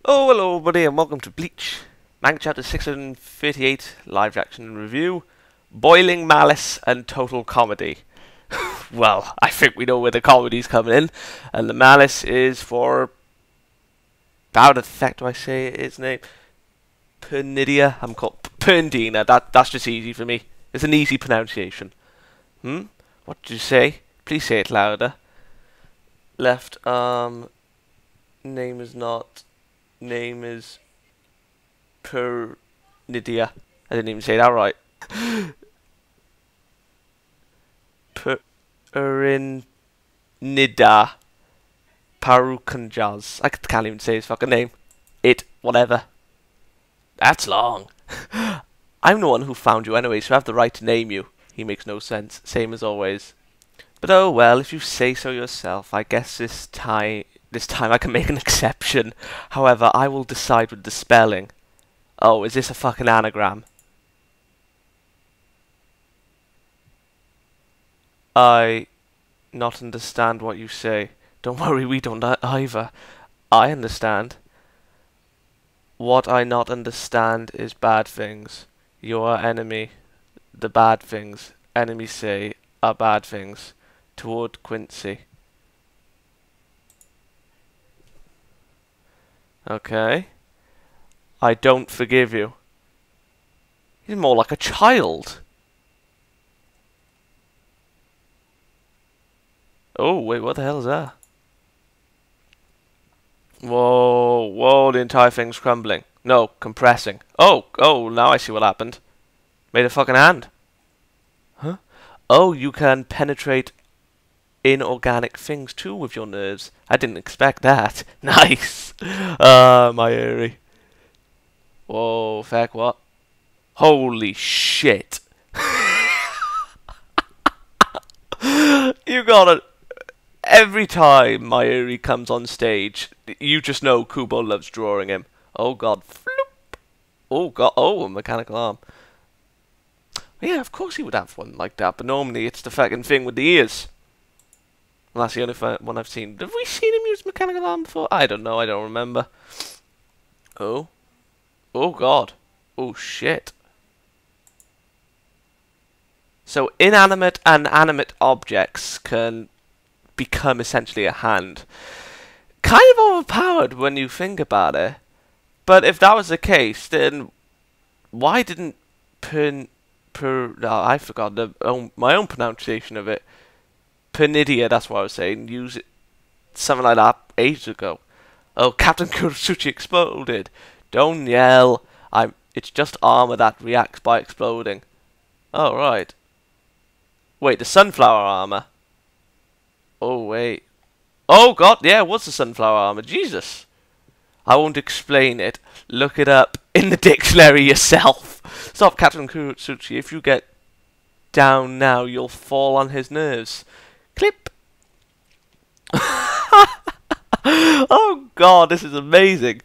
Oh, hello everybody and welcome to Bleach Manga Chapter 638 live action review. Boiling malice and total comedy. Well, I think we know where the comedy's coming in, and the malice is for... how the heck do I say its name? Pernidia? I'm called Perndina. That's just easy for me. It's an easy pronunciation. What did you say? Please say it louder. Left arm... name is not... name is Pernidia. I didn't even say that right. Perinida Parukanjaz. I can't even say his fucking name. Whatever. That's long. I'm the one who found you anyway, so I have the right to name you. He makes no sense. Same as always. But oh well, if you say so yourself, I guess this time I can make an exception. However, I will decide with the spelling. Oh, is this a fucking anagram? I not understand what you say. Don't worry, we don't either. I understand. What I not understand is bad things. Your enemy. The bad things. Enemies say are bad things. Toward Quincy. Okay. I don't forgive you. He's more like a child. Oh, wait, what the hell is that? Whoa, whoa, the entire thing's crumbling. No, compressing. Oh, now I see what happened. Made a fucking hand. Huh? Oh, you can penetrate inorganic things too with your nerves. I didn't expect that. Nice. Mayrui. Whoa, feck, what? Holy shit. You got it. Every time Mayuri comes on stage, you just know Kubo loves drawing him. Oh god. Floop. Oh god. Oh, a mechanical arm. Yeah, of course he would have one like that, but normally it's the fucking thing with the ears. Well, that's the only one I've seen. Have we seen him use mechanical arm before? I don't know, I don't remember. Oh. Oh god. Oh shit. So inanimate and animate objects can become essentially a hand. Kind of overpowered when you think about it. But if that was the case, then why didn't I forgot my own pronunciation of it. Pernidia, that's what I was saying. Use it something like that ages ago. Oh, Captain Kurosuchi exploded. Don't yell. It's just armor that reacts by exploding. Oh, right. Wait, the sunflower armor. Oh, wait. Oh, God, yeah, what's the sunflower armor? Jesus. I won't explain it. Look it up in the dictionary yourself. Stop, Captain Kurosuchi. If you get down now, you'll fall on his nerves. Clip. Oh, God, this is amazing.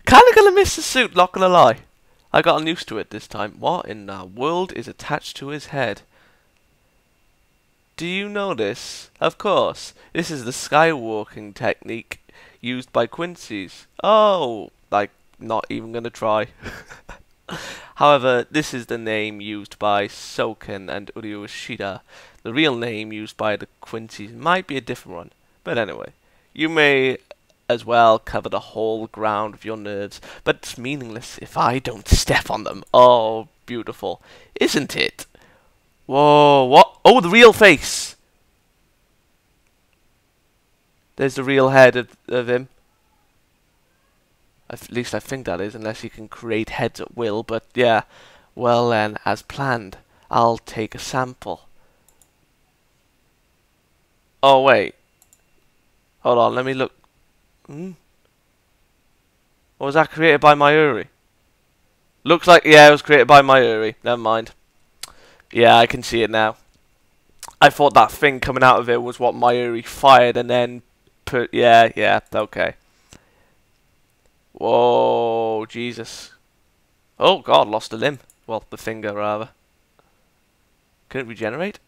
Kinda gonna miss the suit, not gonna lie. I got used to it this time. What in the world is attached to his head? Do you know this? Of course. This is the skywalking technique used by Quincy's. Oh, like, not even gonna try. However, this is the name used by Soken and Uryushida. The real name used by the Quincy's might be a different one. But anyway, you may as well cover the whole ground with your nerves, but it's meaningless if I don't step on them. Oh, beautiful. Isn't it? Whoa, what? Oh, the real face! There's the real head of him. At least I think that is, unless you can create heads at will, but yeah. Well then, as planned, I'll take a sample. Oh, wait. Hold on, let me look. Or was that created by Mayrui? Looks like, yeah, it was created by Mayrui. Never mind. Yeah, I can see it now. I thought that thing coming out of it was what Mayuri fired and then put... Yeah, okay. Whoa, Jesus. Oh, God, lost a limb. Well, the finger, rather. Can it regenerate?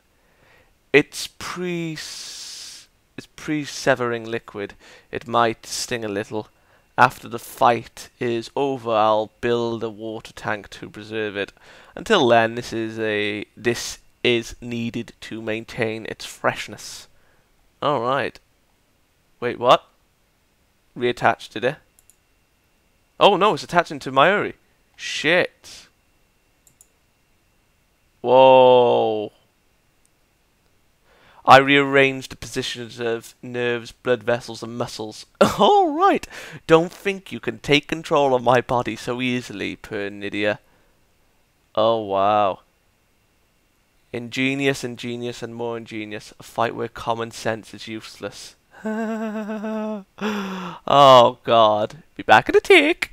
It's pre-severing liquid. It might sting a little. After the fight is over, I'll build a water tank to preserve it. Until then, this is needed to maintain its freshness. Alright. Wait, what? Reattached, did it? Oh no, it's attaching to Mayuri. Shit. Whoa. I rearranged the positions of nerves, blood vessels, and muscles. Alright. Don't think you can take control of my body so easily, poor Nydia. Oh wow. Ingenious, ingenious, and more ingenious. A fight where common sense is useless. Oh god. Be back in a tick.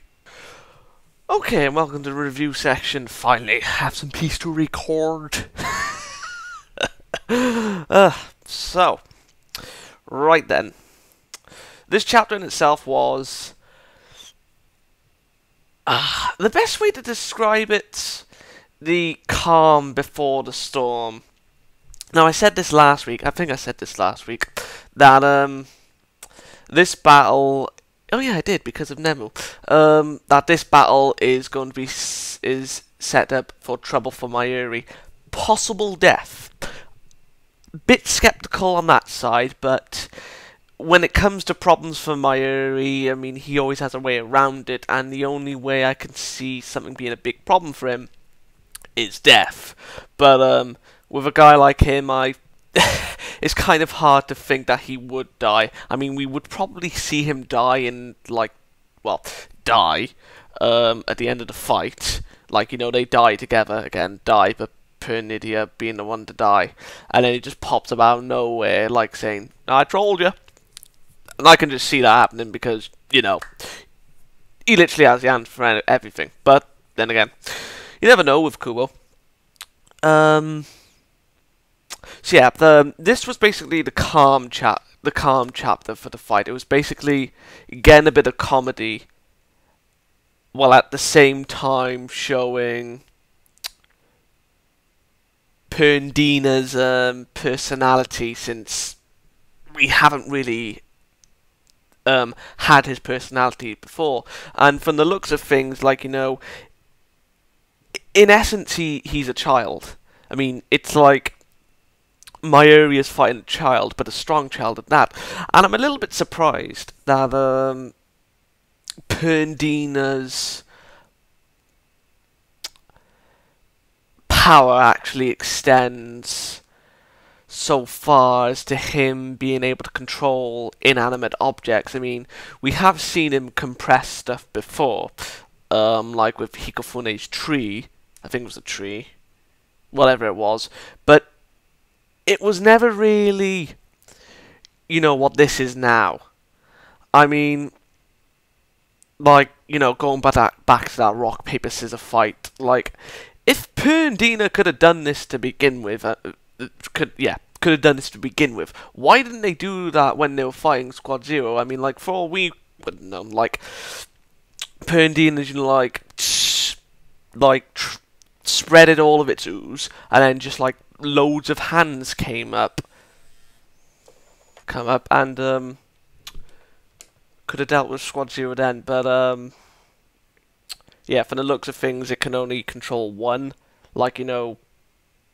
Okay, and welcome to the review section. Finally, have some peace to record. So, right then. This chapter in itself was... the best way to describe it, the calm before the storm. Now, I said this last week, I think I said this last week, that this battle... Oh yeah, I did, because of Nemu. That this battle is going to be is set up for trouble for Mayuri. Possible death. Bit skeptical on that side, but when it comes to problems for Mayuri, I mean, he always has a way around it, and the only way I can see something being a big problem for him is death. But with a guy like him, it's kind of hard to think that he would die. I mean, we would probably see him die in, like, well, die at the end of the fight. Like, you know, they die together again, but poor Nydia being the one to die. And then he just pops up out of nowhere, like saying, I told you. And I can just see that happening because, you know, he literally has the answer for everything. But, then again, you never know with Kubo. So yeah, this was basically the calm chapter for the fight. It was basically getting a bit of comedy, while at the same time showing Perndina's personality, since we haven't really had his personality before. And from the looks of things, like, you know, in essence, he's a child. I mean, it's like Mayuri is fighting a child, but a strong child at that. And I'm a little bit surprised that Perndina's power actually extends so far as to him being able to control inanimate objects. I mean, we have seen him compress stuff before, like with Hikofune's tree. I think it was a tree, whatever it was, but it was never really, you know, what this is now. I mean, like, you know, going back to that rock, paper, scissors fight, like, if Perndina could have done this to begin with, could have done this to begin with, why didn't they do that when they were fighting Squad Zero? I mean, like, for all we would know, like, Perndina, you know, like, spreaded all of its ooze, and then just, like, loads of hands come up, and, could have dealt with Squad Zero then, but, yeah, from the looks of things, it can only control one. Like, you know,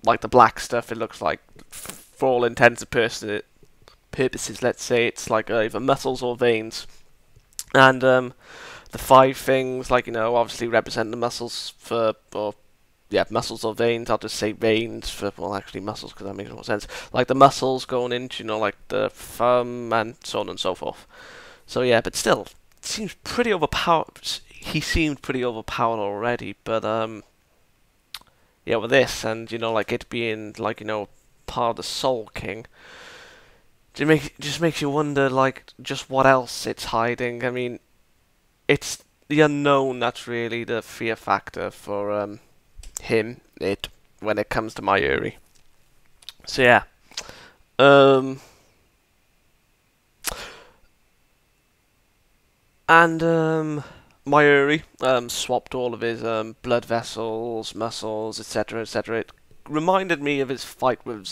like the black stuff, it looks like, for all intents and purposes, let's say, it's like either muscles or veins. And, the 5 things, like, you know, obviously represent the muscles muscles or veins. I'll just say veins for, well, actually muscles, because that makes more sense. Like, the muscles going into, you know, like, the thumb, and so on and so forth. So, yeah, but still, it seems pretty overpowered. He seemed pretty overpowered already, but, yeah, with this, and, you know, like, it being, like, you know, part of the Soul King, it just makes you wonder, like, just what else it's hiding. I mean, it's the unknown that's really the fear factor for, when it comes to Mayuri. So, yeah. Mayuri swapped all of his blood vessels, muscles, etc., etc. It reminded me of his fight with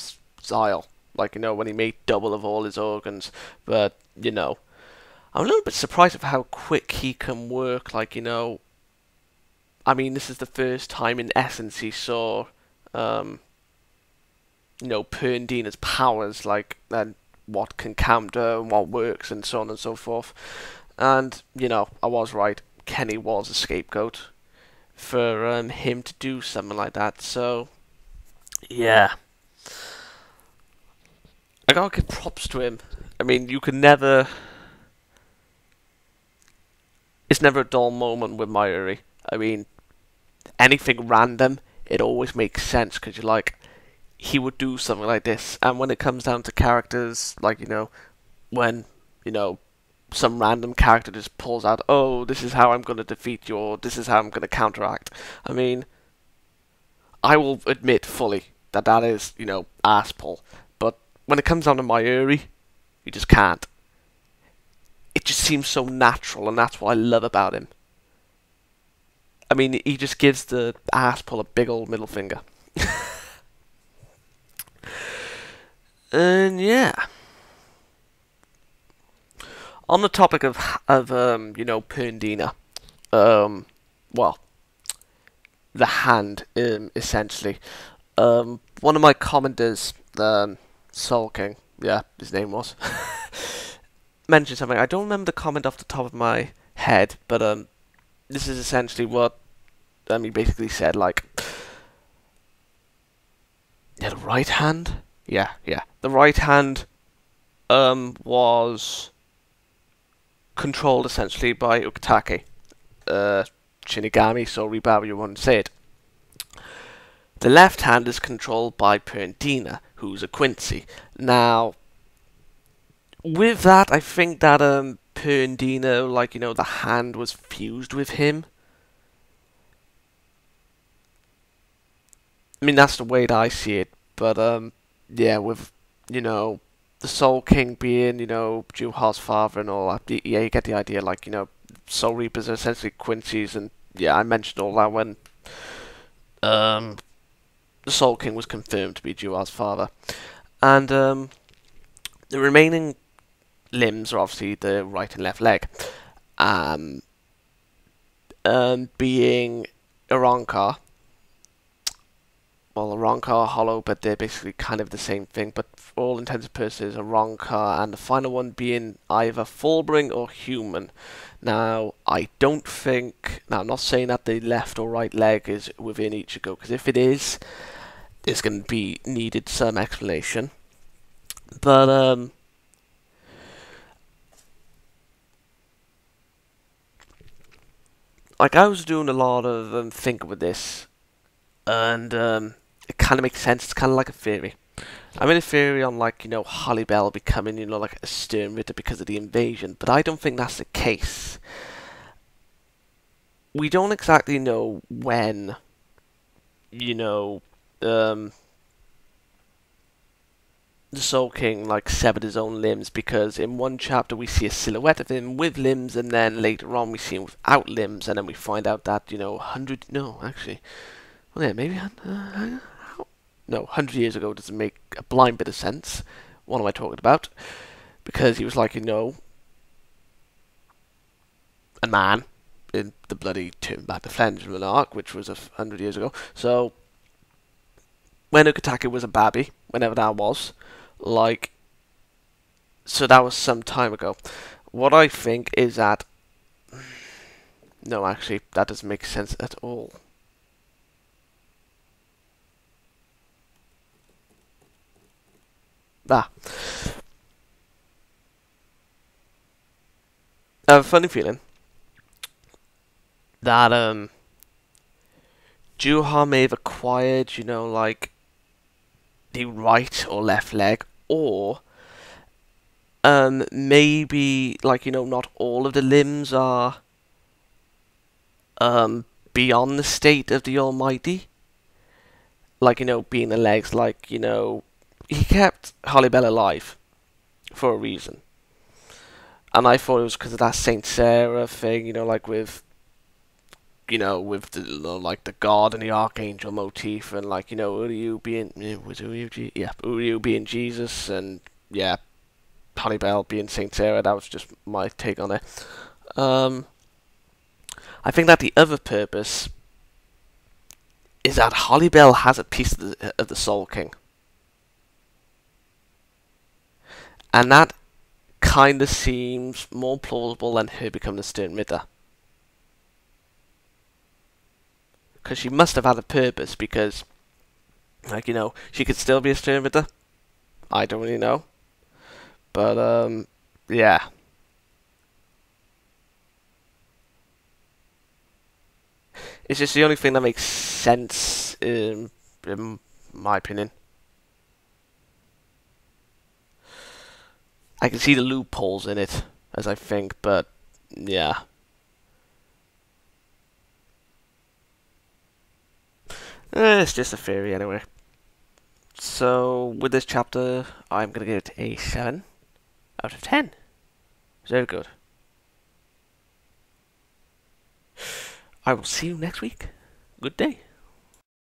Xyle, like, you know, when he made double of all his organs. But, you know, I'm a little bit surprised of how quick he can work. Like, I mean, this is the first time in essence he saw, Perndina's powers, like, and what can counter and what works and so on and so forth. And, I was right. Kenny was a scapegoat for him to do something like that. So, yeah. I gotta give props to him. I mean, you can never... It's never a dull moment with Mayuri. I mean, anything random, it always makes sense, because you're like, he would do something like this. And when it comes down to characters, like, when, some random character just pulls out, oh, this is how I'm going to defeat you, or this is how I'm going to counteract. I mean, I will admit fully that that is, ass pull. But when it comes down to Mayuri, you just can't. It just seems so natural, and that's what I love about him. I mean, he just gives the ass pull a big old middle finger. And yeah. On the topic of Perndina, well, the hand, essentially. One of my commenters, Soul King, yeah, his name was, mentioned something. I don't remember the comment off the top of my head, but this is essentially what he basically said, like, yeah, the right hand? Yeah. The right hand was controlled essentially by Ukitake. Shinigami, so however you want to say it. The left hand is controlled by Perndina, who's a Quincy. Now, with that, I think that Perndina, like, the hand was fused with him. I mean, that's the way that I see it. But, yeah, with, the Soul King being, Juha's father and all that, yeah, you get the idea, like, Soul Reapers are essentially Quincy's, and, yeah, I mentioned all that when, the Soul King was confirmed to be Juha's father. And, the remaining limbs are obviously the right and left leg. Being Arankar. Well, Arankar, Hollow, but they're basically kind of the same thing. But for all intents and purposes, Arankar, and the final one being either Fullbring or Human. Now, I don't think... Now, I'm not saying that the left or right leg is within Ichigo, because if it is, it's going to be needed some explanation. But, like, I was doing a lot of thinking with this, and it kind of makes sense. It's kind of like a theory. I made a theory on, like, Halibel becoming, like a SternRitter because of the invasion, but I don't think that's the case. We don't exactly know when, the Soul King, like, severed his own limbs, because in one chapter we see a silhouette of him with limbs, and then later on we see him without limbs, and then we find out that, 100... No, actually... Well, yeah, maybe... No, 100 years ago doesn't make a blind bit of sense. What am I talking about? Because he was like, a man in the bloody Turn Back the Flames arc, which was 100 years ago. So, when Ukitake was a baby, whenever that was, like, so that was some time ago. What I think is that... No, actually, that doesn't make sense at all. I have a funny feeling that Juha may have acquired, like, the right or left leg, or maybe, like, not all of the limbs are beyond the state of the Almighty. Like, being the legs, like, he kept Halibel alive for a reason. And I thought it was because of that Saint Sarah thing, like with, with the, like, the God and the Archangel motif, and, like, Uryu being, was Uryu being Jesus, and, yeah, Halibel being Saint Sarah. That was just my take on it. I think that the other purpose is that Halibel has a piece of the Soul King. And that kind of seems more plausible than her becoming the SternRitter. Because she must have had a purpose, because, like, you know, she could still be a SternRitter. I don't really know. But, yeah. It's just the only thing that makes sense, in my opinion. I can see the loopholes in it, as I think, but, yeah. It's just a theory, anyway. So, with this chapter, I'm going to give it a 7 out of 10. Very good. I will see you next week. Good day.